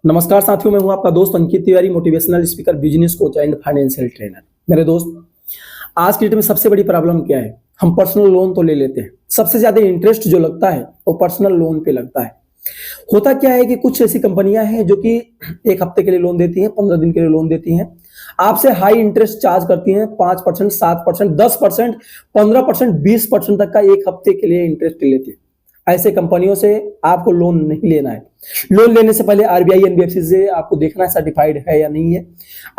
नमस्कार साथियों, मैं हूं आपका दोस्त Ankit Tiwari, motivational speaker, business coach and financial trainer. मेरे दोस्त, आज की डेट में सबसे बड़ी प्रॉब्लम क्या है? हम पर्सनल लोन तो ले लेते हैं, सबसे ज्यादा इंटरेस्ट जो लगता है वो पर्सनल लोन पे लगता है। होता क्या है कि कुछ ऐसी कंपनियां हैं जो कि एक हफ्ते के लिए लोन देती हैं, 15 दिन के लिए लोन देती हैं, आपसे हाई इंटरेस्ट चार्ज करती हैं, 5%, 7%, 10%, 15%, 20% तक का एक हफ्ते के लिए इंटरेस्ट लेती है। ऐसे कंपनियों से आपको लोन नहीं लेना है। लोन लेने से पहले आरबीआई एनबीएफसी से आपको देखना है सर्टिफाइड है या नहीं है।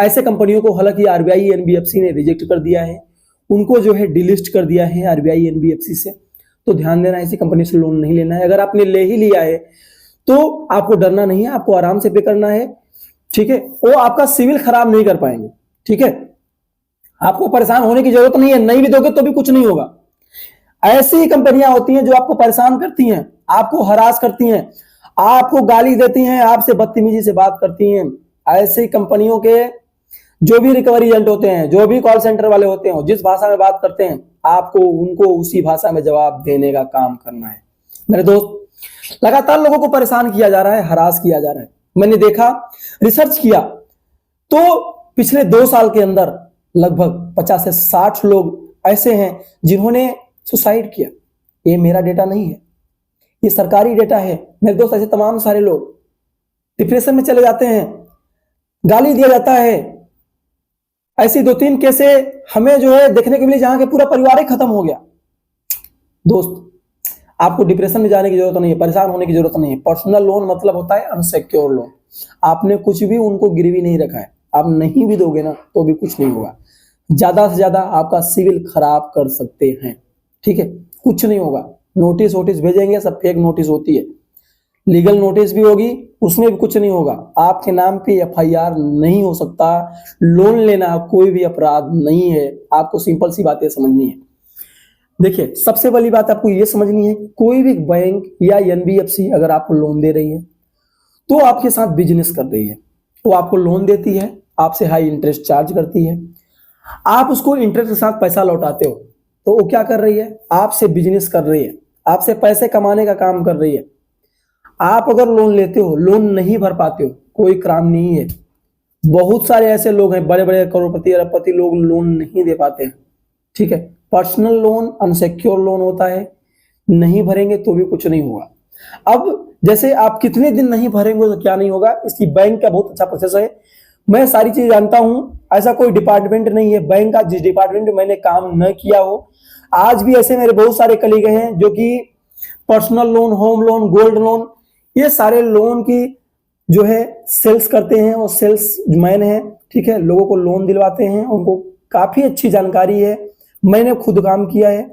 ऐसे कंपनियों को हालांकि आरबीआई एनबीएफसी ने रिजेक्ट कर दिया है, उनको जो है डिलिस्ट कर दिया है आरबीआई एनबीएफसी से। तो ध्यान देना, ऐसी कंपनी से लोन नहीं लेना है। अगर आपने ले ही लिया है तो आपको डरना नहीं है, आपको आराम से पे करना है, ठीक है। वो आपका सिविल खराब नहीं कर पाएंगे, ठीक है। आपको परेशान होने की जरूरत नहीं है, नहीं भी दोगे तो भी कुछ नहीं होगा। ऐसी ही कंपनियां होती हैं जो आपको परेशान करती हैं, आपको हरास करती हैं, आपको गाली देती हैं, आपसे बदतमीजी से बात करती हैं। ऐसी कंपनियों के जो भी रिकवरी एजेंट होते हैं, जो भी कॉल सेंटर वाले होते हैं, जिस भाषा में बात करते हैं, आपको उनको उसी भाषा में जवाब देने का काम करना है। मेरे दोस्त, लगातार लोगों को परेशान किया जा रहा है, हरास किया जा रहा है। मैंने देखा, रिसर्च किया तो पिछले 2 साल के अंदर लगभग 50 से 60 लोग ऐसे हैं जिन्होंने सुसाइड किया। ये मेरा डेटा नहीं है, ये सरकारी डेटा है। मेरे दोस्त, ऐसे तमाम सारे लोग डिप्रेशन में चले जाते हैं, गाली दिया जाता है। ऐसी 2-3 केसे हमें जो है देखने के लिए, जहां के पूरा परिवार ही खत्म हो गया। दोस्त, आपको डिप्रेशन में जाने की जरूरत नहीं है, परेशान होने की जरूरत नहीं है। पर्सनल लोन मतलब होता है अनसिक्योर लोन। आपने कुछ भी उनको गिरवी नहीं रखा है, आप नहीं भी दोगे ना तो भी कुछ नहीं होगा। ज्यादा से ज्यादा आपका सिविल खराब कर सकते हैं, ठीक है। कुछ नहीं होगा। नोटिस वोटिस भेजेंगे, सब फेक नोटिस होती है। लीगल नोटिस भी होगी, उसमें भी कुछ नहीं होगा। आपके नाम पे एफआईआर नहीं हो सकता। लोन लेना कोई भी अपराध नहीं है। आपको सिंपल सी बातें समझनी है। देखिए, सबसे बड़ी बात आपको यह समझनी है, कोई भी बैंक या एनबीएफसी अगर आपको लोन दे रही है तो आपके साथ बिजनेस कर रही है। वो आपको लोन देती है, आपसे हाई इंटरेस्ट चार्ज करती है, आप उसको इंटरेस्ट के साथ पैसा लौटाते हो। तो वो क्या कर रही है? आपसे बिजनेस कर रही है, आपसे पैसे कमाने का काम कर रही है। आप अगर लोन लेते हो, लोन नहीं भर पाते हो, कोई क्राइम नहीं है। बहुत सारे ऐसे लोग हैं, बड़े बड़े करोड़पति अरबपति लोग लोन नहीं दे पाते हैं, ठीक है। पर्सनल लोन अनसिक्योर लोन होता है, नहीं भरेंगे तो भी कुछ नहीं होगा। अब जैसे आप कितने दिन नहीं भरेंगे तो क्या नहीं होगा, इसकी बैंक का बहुत अच्छा प्रोसेस है। मैं सारी चीज जानता हूं। ऐसा कोई डिपार्टमेंट नहीं है बैंक का जिस डिपार्टमेंट में मैंने काम न किया हो। आज भी ऐसे मेरे बहुत सारे कलीग हैं जो कि personal loan, home loan, gold loan, ये सारे लोन की जो है सेल्स करते हैं और सेल्स मैन है, ठीक है। लोगों को लोन दिलवाते हैं, उनको काफी अच्छी जानकारी है। मैंने खुद काम किया है।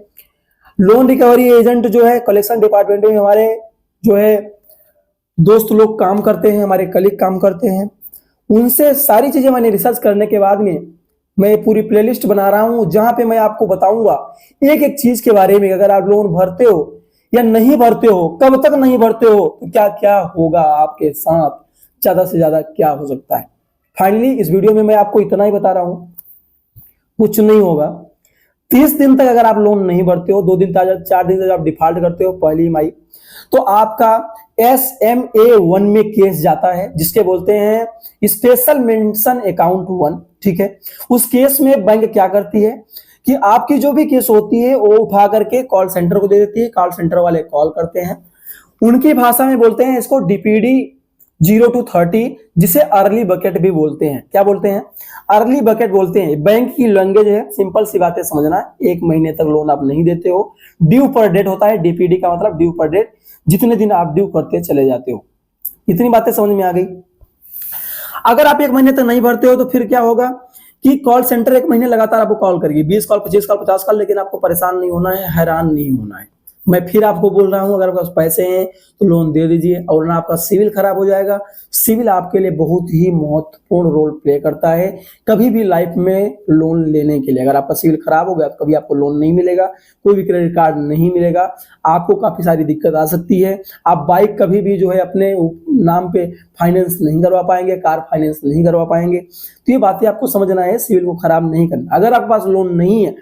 लोन रिकवरी एजेंट जो है कलेक्शन डिपार्टमेंट में हमारे जो है दोस्त लोग काम करते हैं, हमारे कलीग काम करते हैं। उनसे सारी चीजें मैंने रिसर्च करने के बाद में मैं पूरी प्लेलिस्ट बना रहा हूं, जहां पे मैं आपको बताऊंगा एक एक चीज के बारे में। अगर आप लोन भरते हो या नहीं भरते हो, कब तक नहीं भरते हो, तो क्या क्या होगा आपके साथ, ज्यादा से ज्यादा क्या हो सकता है। फाइनली इस वीडियो में मैं आपको इतना ही बता रहा हूं, कुछ नहीं होगा। 30 दिन तक अगर आप लोन नहीं भरते हो, 2 दिन तक, 4 दिन तक आप डिफॉल्ट करते हो पहली माई, तो आपका SMA 1 में केस जाता है, जिसके बोलते हैं स्पेशल मेंशन अकाउंट 1, ठीक है। उस केस में बैंक क्या करती है कि आपकी जो भी केस होती है वो उठा करके कॉल सेंटर को दे देती है। कॉल सेंटर वाले कॉल करते हैं, उनकी भाषा में बोलते हैं इसको DPD 0 to 30, जिसे अर्ली बकेट भी बोलते हैं। क्या बोलते हैं? अर्ली बकेट बोलते हैं। बैंक की लैंग्वेज है, सिंपल सी बातें समझना। 1 महीने तक लोन आप नहीं देते हो, ड्यू पर डेट होता है। DPD का मतलब ड्यू पर डेट, जितने दिन आप ड्यू करते चले जाते हो। इतनी बातें समझ में आ गई। अगर आप 1 महीने तक नहीं भरते हो तो फिर क्या होगा कि कॉल सेंटर 1 महीने लगातार आपको कॉल करेगी, 20 कॉल, 25 कॉल, 50 कॉल, लेकिन आपको परेशान नहीं होना है, हैरान नहीं होना है। मैं फिर आपको बोल रहा हूं, अगर आपके पास पैसे हैं तो लोन दे दीजिए, और ना आपका सिविल खराब हो जाएगा। सिविल आपके लिए बहुत ही महत्वपूर्ण रोल प्ले करता है कभी भी लाइफ में लोन लेने के लिए। अगर आपका सिविल खराब हो गया तो कभी आपको लोन नहीं मिलेगा, कोई भी क्रेडिट कार्ड नहीं मिलेगा, आपको काफी सारी दिक्कत आ सकती है। आप बाइक कभी भी जो है अपने नाम पे फाइनेंस नहीं करवा पाएंगे, कार फाइनेंस नहीं करवा पाएंगे। तो ये बातें आपको समझना है, सिविल को खराब नहीं करना। अगर आपके पास लोन नहीं है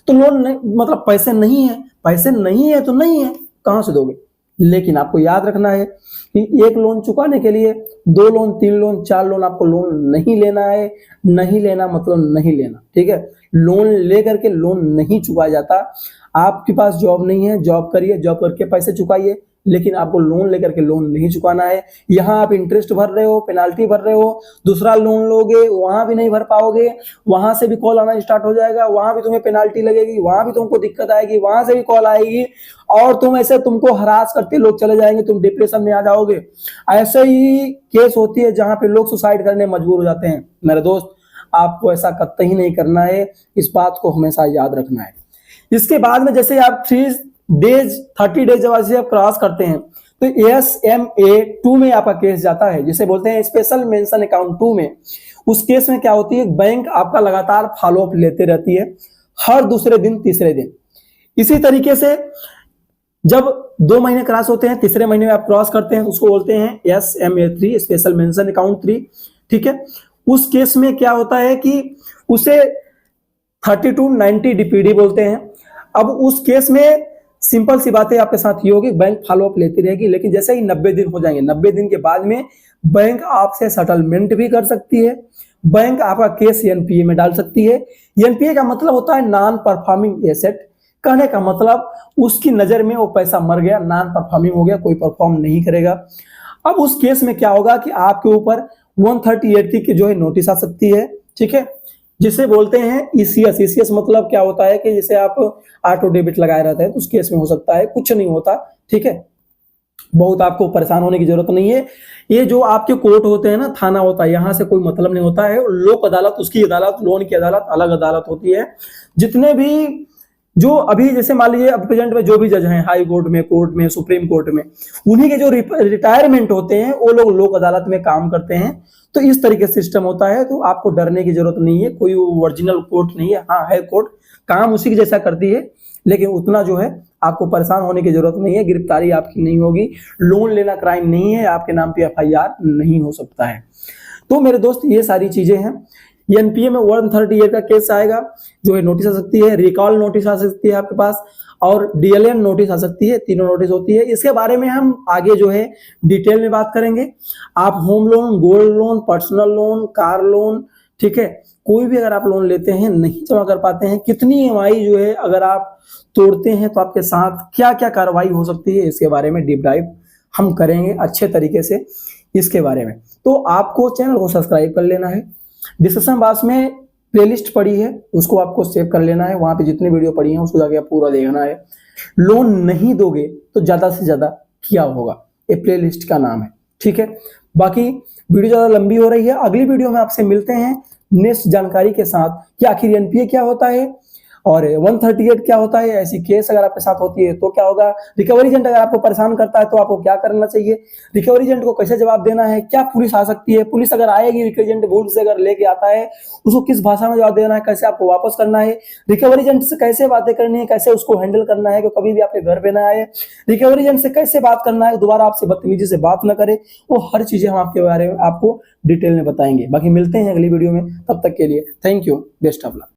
तो लोन नहीं, मतलब पैसे नहीं है, पैसे नहीं है तो नहीं है, कहां से दोगे? लेकिन आपको याद रखना है कि एक लोन चुकाने के लिए 2 लोन, 3 लोन, 4 लोन आपको लोन नहीं लेना है। नहीं लेना मतलब नहीं लेना, ठीक है। लोन लेकर के लोन नहीं चुकाया जाता। आपके पास जॉब नहीं है, जॉब करिए, जॉब करके पैसे चुकाइए, लेकिन आपको लोन लेकर के लोन नहीं चुकाना है। यहाँ आप इंटरेस्ट भर रहे हो, पेनाल्टी भर रहे हो, दूसरा लोन लोगे वहां भी नहीं भर पाओगे, वहां से भी कॉल आना स्टार्ट हो जाएगा, वहां भी तुम्हें पेनाल्टी लगेगी, वहां भी तुमको दिक्कत आएगी, वहां से भी कॉल आएगी और तुम ऐसे तुमको हरास करते लोग चले जाएंगे, तुम डिप्रेशन में आ जाओगे। ऐसे ही केस होती है जहां पे लोग सुसाइड करने मजबूर हो जाते हैं। मेरे दोस्त, आपको ऐसा कतई नहीं करना है, इस बात को हमेशा याद रखना है। इसके बाद में जैसे आप 30 डेज जब आप क्रॉस करते हैं तो SMA-2 में आपका केस जाता है, जिसे बोलते हैं स्पेशल मेंशन अकाउंट 2 में। उस केस में क्या होती है, बैंक आपका लगातार फॉलोअप लेते रहती है, हर दूसरे दिन, तीसरे दिन। इसी तरीके से जब 2 महीने क्रॉस होते हैं, तीसरे महीने में आप क्रॉस करते हैं, उसको बोलते हैं SMA-3 स्पेशल मेंशन अकाउंट 3, ठीक है। उस केस में क्या होता है कि उसे 30 to 90 DPD बोलते हैं। अब उस केस में सिंपल सी बातें आपके साथ ये होगी, बैंक फॉलोअप लेती रहेगी, लेकिन जैसे ही 90 दिन हो जाएंगे, 90 दिन के बाद में बैंक आपसे सेटलमेंट भी कर सकती है। बैंक आपका केस NPA में डाल सकती है। NPA का मतलब होता है नॉन परफॉर्मिंग एसेट। कहने का मतलब उसकी नजर में वो पैसा मर गया, नॉन परफॉर्मिंग हो गया, कोई परफॉर्म नहीं करेगा। अब उस केस में क्या होगा कि आपके ऊपर 138 की जो है नोटिस आ सकती है, ठीक है, जिसे बोलते हैं ECS। ECS मतलब क्या होता है कि जैसे आप ऑटो डेबिट लगाए रहते हैं तो उस केस में हो सकता है, कुछ नहीं होता, ठीक है। बहुत आपको परेशान होने की जरूरत नहीं है। ये जो आपके कोर्ट होते हैं ना, थाना होता है, यहाँ से कोई मतलब नहीं होता है। लोक अदालत, उसकी अदालत, लोन की अदालत अलग अदालत होती है। जितने भी जो अभी जैसे मान लीजिए अब प्रेजेंट में जो भी जज हैं हाई कोर्ट में, कोर्ट में, सुप्रीम कोर्ट में, उन्हीं के जो रिटायरमेंट होते हैं वो लोग लोक अदालत में काम करते हैं। तो इस तरीके से सिस्टम होता है, तो आपको डरने की जरूरत नहीं है। कोई ओरिजिनल कोर्ट नहीं है, हाँ है कोर्ट, काम उसी के जैसा करती है, लेकिन उतना जो है आपको परेशान होने की जरूरत नहीं है। गिरफ्तारी आपकी नहीं होगी, लोन लेना क्राइम नहीं है, आपके नाम पे FIR नहीं हो सकता है। तो मेरे दोस्त, ये सारी चीजें हैं। NPA में 138 का केस आएगा, जो है नोटिस आ सकती है, रिकॉल नोटिस आ सकती है आपके पास, और DLN नोटिस आ सकती है। तीनों नोटिस होती है। इसके बारे में हम आगे जो है डिटेल में बात करेंगे। आप home loan, gold loan, personal loan, car loan, ठीक है, कोई भी अगर आप लोन लेते हैं, नहीं जमा कर पाते हैं, कितनी EMI जो है अगर आप तोड़ते हैं तो आपके साथ क्या क्या कार्रवाई हो सकती है, इसके बारे में डीप डाइव हम करेंगे अच्छे तरीके से इसके बारे में। तो आपको चैनल को सब्सक्राइब कर लेना है। डिस्क्रिप्शन बॉक्स में प्लेलिस्ट पड़ी है, उसको आपको सेव कर लेना है। वहां पे जितनी वीडियो पड़ी है उसको जाके आप पूरा देखना है। लोन नहीं दोगे तो ज्यादा से ज्यादा क्या होगा, ये प्लेलिस्ट का नाम है, ठीक है। बाकी वीडियो ज्यादा लंबी हो रही है, अगली वीडियो में आपसे मिलते हैं नेक्स्ट जानकारी के साथ कि आखिर NPA क्या होता है और 138 क्या होता है। ऐसी केस अगर आपके साथ होती है तो क्या होगा, रिकवरी एजेंट अगर आपको परेशान करता है तो आपको क्या करना चाहिए, रिकवरी एजेंट को कैसे जवाब देना है, क्या पुलिस आ सकती है, पुलिस अगर आएगी, रिकवरी एजेंट भूल से अगर लेके आता है, उसको किस भाषा में जवाब देना है, कैसे आपको वापस करना है, रिकवरी एजेंट से कैसे बातें करनी है, कैसे उसको हैंडल करना है कि कभी भी आपके घर पे ना आए, रिकवरी एजेंट से कैसे बात करना है, दोबारा आपसे बदतमीजी से बात ना करे, वो हर चीजें हम आपके बारे में आपको डिटेल में बताएंगे। बाकी मिलते हैं अगली वीडियो में, तब तक के लिए thank you, best of luck.